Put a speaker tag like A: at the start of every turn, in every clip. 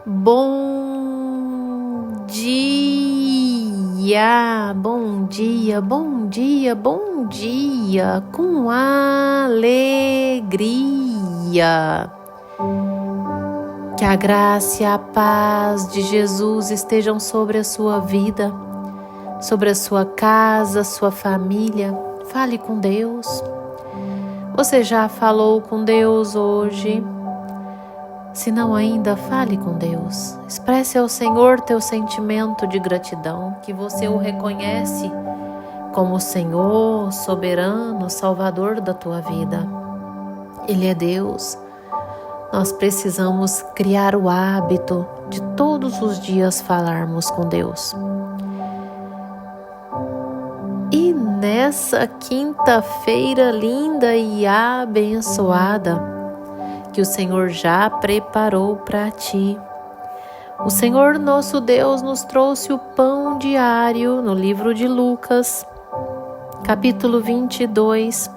A: Bom dia, bom dia, bom dia, bom dia, com alegria. Que a graça e a paz de Jesus estejam sobre a sua vida, sobre a sua casa, sua família. Fale com Deus. Você já falou com Deus hoje? Se não ainda, fale com Deus. Expresse ao Senhor teu sentimento de gratidão, que você o reconhece como Senhor, soberano, Salvador da tua vida. Ele é Deus. Nós precisamos criar o hábito de todos os dias falarmos com Deus. E nessa quinta-feira linda e abençoada, que o Senhor já preparou para ti. O Senhor nosso Deus nos trouxe o pão diário no livro de Lucas, capítulo 22,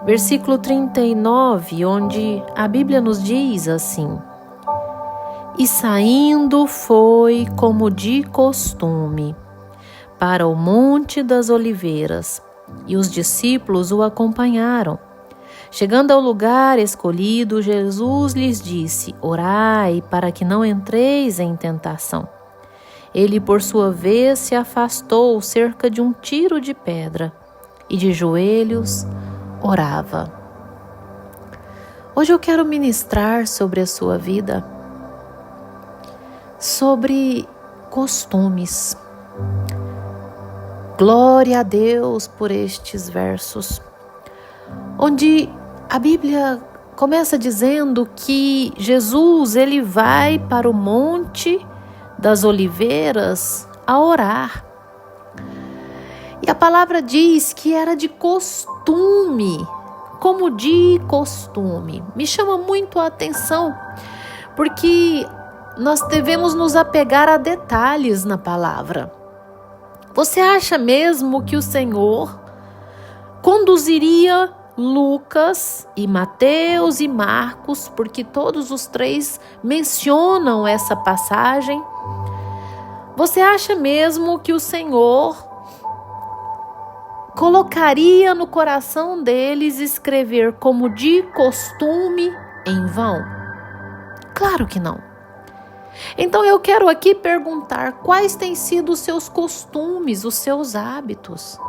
A: versículo 39, onde a Bíblia nos diz assim: E saindo foi como de costume para o Monte das Oliveiras, e os discípulos o acompanharam. Chegando ao lugar escolhido, Jesus lhes disse: Orai para que não entreis em tentação. Ele, por sua vez, se afastou cerca de um tiro de pedra e de joelhos orava. Hoje eu quero ministrar sobre a sua vida, sobre costumes. Glória a Deus por estes versos, onde a Bíblia começa dizendo que Jesus ele vai para o Monte das Oliveiras a orar. E a palavra diz que era de costume, como de costume. Me chama muito a atenção, porque nós devemos nos apegar a detalhes na palavra. Você acha mesmo que o Senhor conduziria Lucas e Mateus e Marcos, porque todos os três mencionam essa passagem? Você acha mesmo que o Senhor colocaria no coração deles escrever como de costume em vão? Claro que não. Então eu quero aqui perguntar: quais têm sido os seus costumes, os seus hábitos?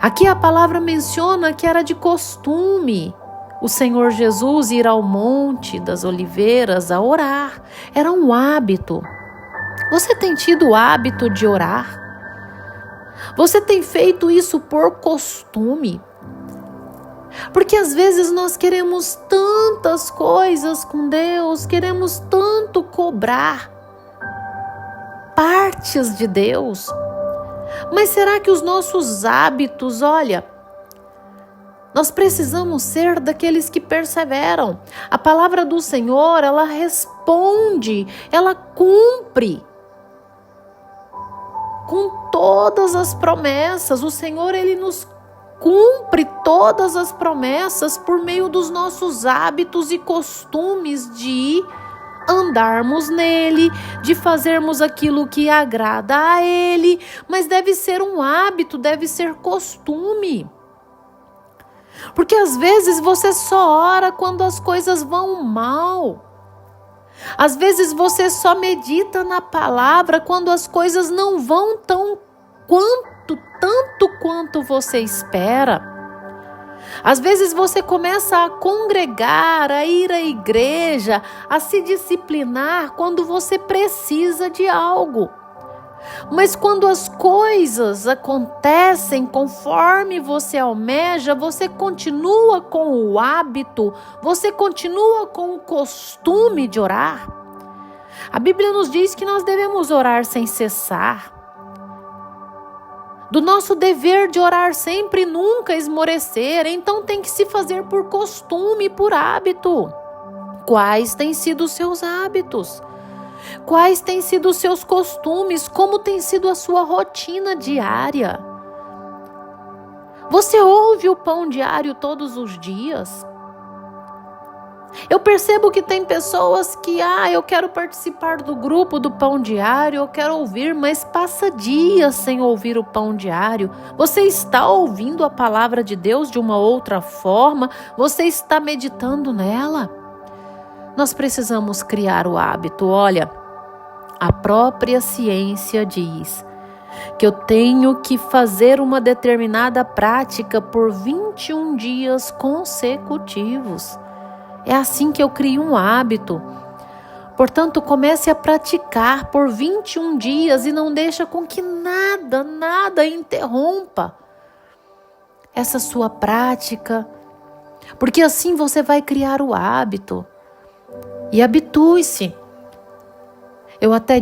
A: Aqui a palavra menciona que era de costume o Senhor Jesus ir ao Monte das Oliveiras a orar. Era um hábito. Você tem tido o hábito de orar? Você tem feito isso por costume? Porque às vezes nós queremos tantas coisas com Deus, queremos tanto cobrar partes de Deus. Mas será que os nossos hábitos, nós precisamos ser daqueles que perseveram. A palavra do Senhor, ela responde, ela cumpre com todas as promessas. O Senhor, ele nos cumpre todas as promessas por meio dos nossos hábitos e costumes de andarmos nele, de fazermos aquilo que agrada a ele, mas deve ser um hábito, deve ser costume. Porque às vezes você só ora quando as coisas vão mal. Às vezes você só medita na palavra quando as coisas não vão tanto quanto você espera. Às vezes você começa a congregar, a ir à igreja, a se disciplinar quando você precisa de algo. Mas quando as coisas acontecem conforme você almeja, você continua com o hábito, você continua com o costume de orar. A Bíblia nos diz que nós devemos orar sem cessar. Do nosso dever de orar sempre e nunca esmorecer, então tem que se fazer por costume, por hábito. Quais têm sido os seus hábitos? Quais têm sido os seus costumes? Como tem sido a sua rotina diária? Você ouve o pão diário todos os dias? Eu percebo que tem pessoas que, eu quero participar do grupo do Pão Diário, eu quero ouvir, mas passa dias sem ouvir o Pão Diário. Você está ouvindo a palavra de Deus de uma outra forma? Você está meditando nela? Nós precisamos criar o hábito. Olha, a própria ciência diz que eu tenho que fazer uma determinada prática por 21 dias consecutivos. É assim que eu crio um hábito. Portanto, comece a praticar por 21 dias e não deixa com que nada interrompa essa sua prática. Porque assim você vai criar o hábito. E habitue-se. Eu até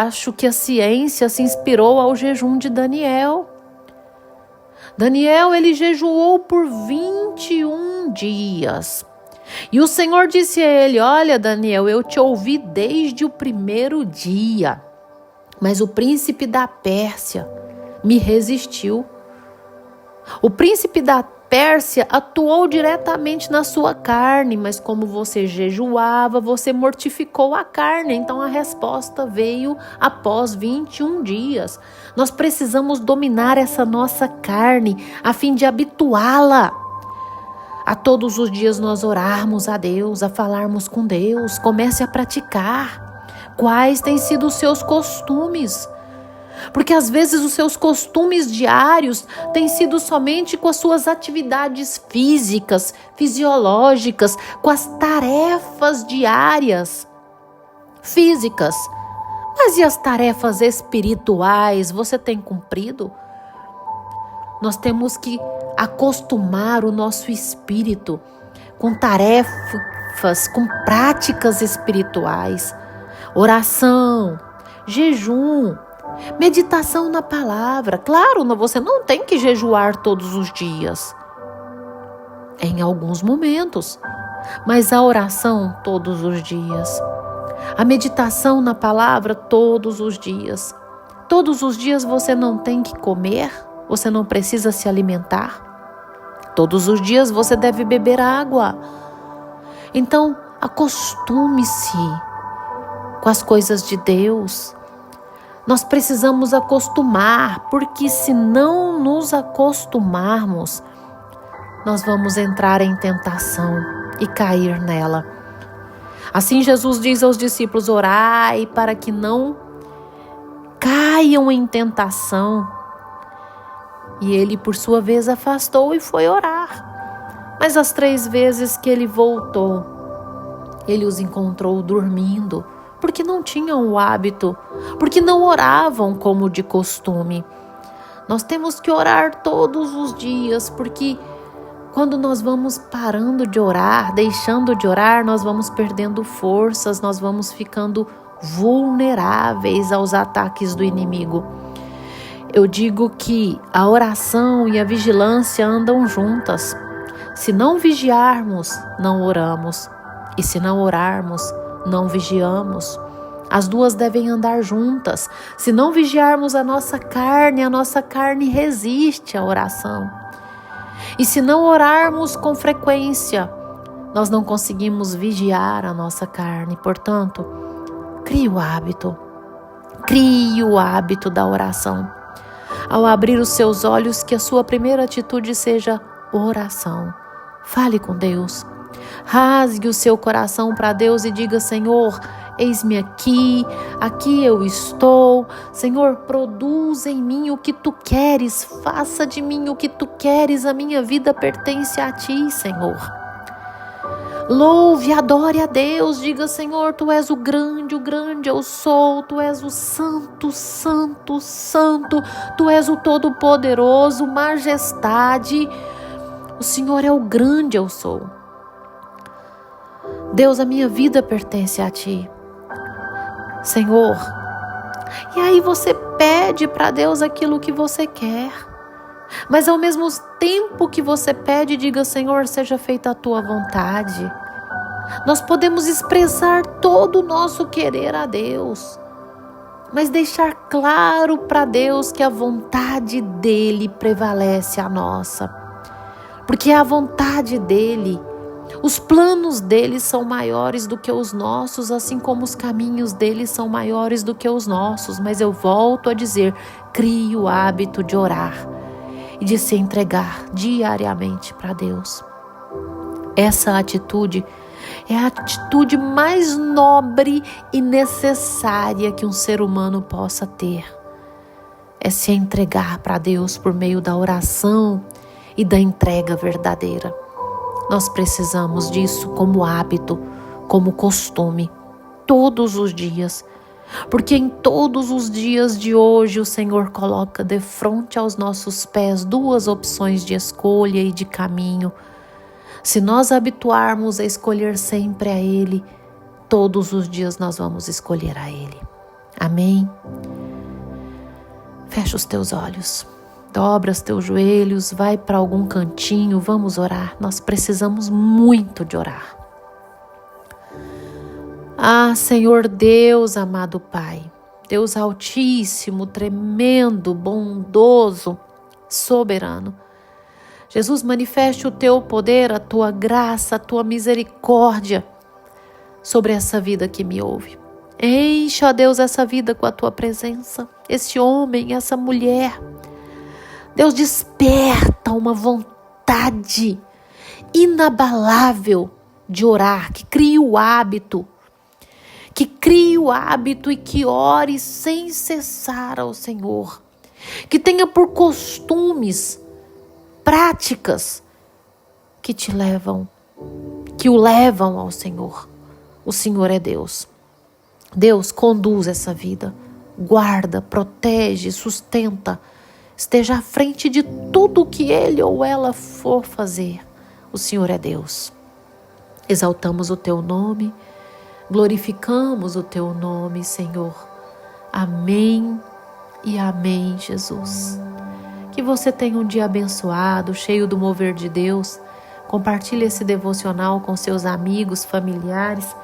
A: acho que a ciência se inspirou ao jejum de Daniel. Daniel, ele jejuou por 21 dias. E o Senhor disse a ele: olha, Daniel, eu te ouvi desde o primeiro dia, mas o príncipe da Pérsia me resistiu. O príncipe da Pérsia atuou diretamente na sua carne, mas como você jejuava, você mortificou a carne. Então a resposta veio após 21 dias. Nós precisamos dominar essa nossa carne a fim de habituá-la. A todos os dias nós orarmos a Deus, a falarmos com Deus. Comece a praticar. Quais têm sido os seus costumes? Porque às vezes os seus costumes diários têm sido somente com as suas atividades físicas, fisiológicas, com as tarefas diárias físicas. Mas e as tarefas espirituais, você tem cumprido? Nós temos que acostumar o nosso espírito com tarefas, com práticas espirituais, oração, jejum, meditação na palavra. Claro, você não tem que jejuar todos os dias, em alguns momentos, mas a oração todos os dias, a meditação na palavra todos os dias. Todos os dias você não tem que comer, você não precisa se alimentar. Todos os dias você deve beber água. Então, acostume-se com as coisas de Deus. Nós precisamos acostumar, porque se não nos acostumarmos, nós vamos entrar em tentação e cair nela. Assim Jesus diz aos discípulos: orai para que não caiam em tentação. E ele, por sua vez, afastou e foi orar. Mas as 3 vezes que ele voltou, ele os encontrou dormindo, porque não tinham o hábito, porque não oravam como de costume. Nós temos que orar todos os dias, porque quando nós vamos parando de orar, deixando de orar, nós vamos perdendo forças, nós vamos ficando vulneráveis aos ataques do inimigo. Eu digo que a oração e a vigilância andam juntas. Se não vigiarmos, não oramos. E se não orarmos, não vigiamos. As duas devem andar juntas. Se não vigiarmos a nossa carne resiste à oração. E se não orarmos com frequência, nós não conseguimos vigiar a nossa carne. Portanto, crie o hábito. Crie o hábito da oração. Ao abrir os seus olhos, que a sua primeira atitude seja oração. Fale com Deus. Rasgue o seu coração para Deus e diga: Senhor, eis-me aqui eu estou. Senhor, produz em mim o que Tu queres, faça de mim o que Tu queres, a minha vida pertence a Ti, Senhor. Louve, adore a Deus, diga: Senhor, Tu és o grande eu sou, Tu és o santo, santo, santo, Tu és o todo-poderoso, majestade, o Senhor é o grande eu sou. Deus, a minha vida pertence a Ti, Senhor. E aí você pede para Deus aquilo que você quer, mas ao mesmo tempo que você pede, diga: Senhor, seja feita a Tua vontade. Nós podemos expressar todo o nosso querer a Deus, mas deixar claro para Deus que a vontade dEle prevalece a nossa, porque é a vontade dEle Os planos dele são maiores do que os nossos, assim como os caminhos dele são maiores do que os nossos. Mas eu volto a dizer, crie o hábito de orar e de se entregar diariamente para Deus. Essa atitude é a atitude mais nobre e necessária que um ser humano possa ter. É se entregar para Deus por meio da oração e da entrega verdadeira. Nós precisamos disso como hábito, como costume, todos os dias. Porque em todos os dias de hoje o Senhor coloca de frente aos nossos pés duas opções de escolha e de caminho. Se nós habituarmos a escolher sempre a Ele, todos os dias nós vamos escolher a Ele. Amém? Fecha os teus olhos, dobra os teus joelhos, vai para algum cantinho, vamos orar. Nós precisamos muito de orar. Ah, Senhor Deus, amado Pai, Deus Altíssimo, tremendo, bondoso, soberano. Jesus, manifeste o teu poder, a tua graça, a tua misericórdia sobre essa vida que me ouve. Enche, ó Deus, essa vida com a tua presença, esse homem, essa mulher. Deus, desperta uma vontade inabalável de orar, que crie o hábito, e que ore sem cessar ao Senhor, que tenha por costumes, práticas que o levam ao Senhor. O Senhor é Deus. Deus, conduz essa vida, guarda, protege, sustenta, esteja à frente de tudo que ele ou ela for fazer. O Senhor é Deus. Exaltamos o teu nome, glorificamos o teu nome, Senhor. Amém e amém, Jesus. Que você tenha um dia abençoado, cheio do mover de Deus. Compartilhe esse devocional com seus amigos, familiares.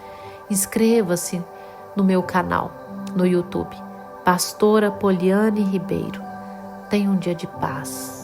A: Inscreva-se no meu canal no YouTube, Pastora Poliane Ribeiro. Tenha um dia de paz.